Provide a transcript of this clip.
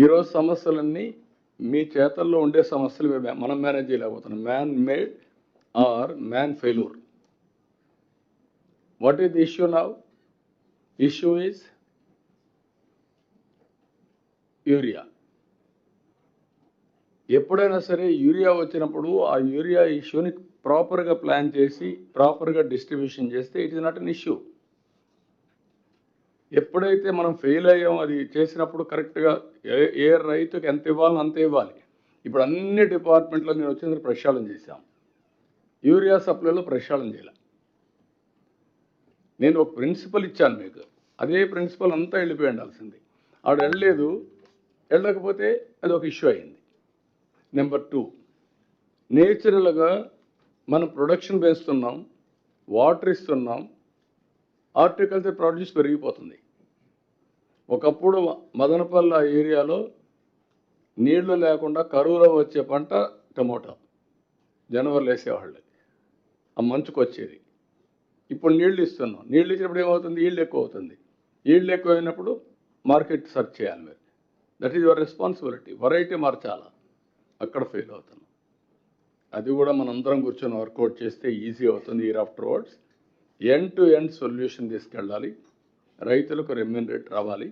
ఈరోజు సమస్యలన్నీ మీ చేతల్లో ఉండే సమస్యలు మనం మేనేజ్ చేయలేకపోతున్నాం. Man made or man failure. What is the issue now? Issue is urea. ఎప్పుడైనా సరే యూరియా వచ్చినప్పుడు ఆ యూరియా ఇష్యూని ప్రాపర్గా ప్లాన్ చేసి ప్రాపర్గా డిస్ట్రిబ్యూషన్ చేస్తే it is not an issue. ఎప్పుడైతే మనం ఫెయిల్ అయ్యామో అది చేసినప్పుడు కరెక్ట్గా ఏ రైతుకి ఎంత ఇవ్వాలో అంత ఇవ్వాలి. ఇప్పుడు అన్ని డిపార్ట్మెంట్లో నేను వచ్చిన ప్రక్షాళన చేశాం. యూరియా సప్లైలో ప్రక్షాళన చేయాలి. నేను ఒక ప్రిన్సిపల్ ఇచ్చాను మీకు, అదే ప్రిన్సిపల్ అంతా వెళ్ళిపోయి ఉండాల్సింది. ఆవిడ వెళ్ళలేదు, వెళ్ళకపోతే అది ఒక ఇష్యూ అయింది. నెంబర్ 2, నేచురల్గా మనం ప్రొడక్షన్ పెంచుతున్నాం, వాటర్ ఇస్తున్నాం, హార్టికల్చర్ ప్రొడ్యూస్ పెరిగిపోతుంది. ఒకప్పుడు మదనపల్లి ఏరియాలో నీళ్లు లేకుండా కరువులో వచ్చే పంట టమోటా. జనవరిలో వేసేవాళ్ళు, ఆ మంచుకు వచ్చేది. ఇప్పుడు నీళ్లు ఇస్తున్నాం, నీళ్ళు ఇచ్చినప్పుడు ఏమవుతుంది? ఈల్డ్ ఎక్కువ అవుతుంది. ఈల్డ్ ఎక్కువ అయినప్పుడు మార్కెట్ సర్చ్ చేయాలి మీరు. That is your responsibility. Variety మార్చాలా, అక్కడ ఫెయిల్ అవుతున్నాం. అది కూడా మనందరం కూర్చొని వర్కౌట్ చేస్తే ఈజీ అవుతుంది. Year after words end to end solution తీసుకెళ్ళాలి. రైతులకు రెమ్యూనరేట్ రావాలి.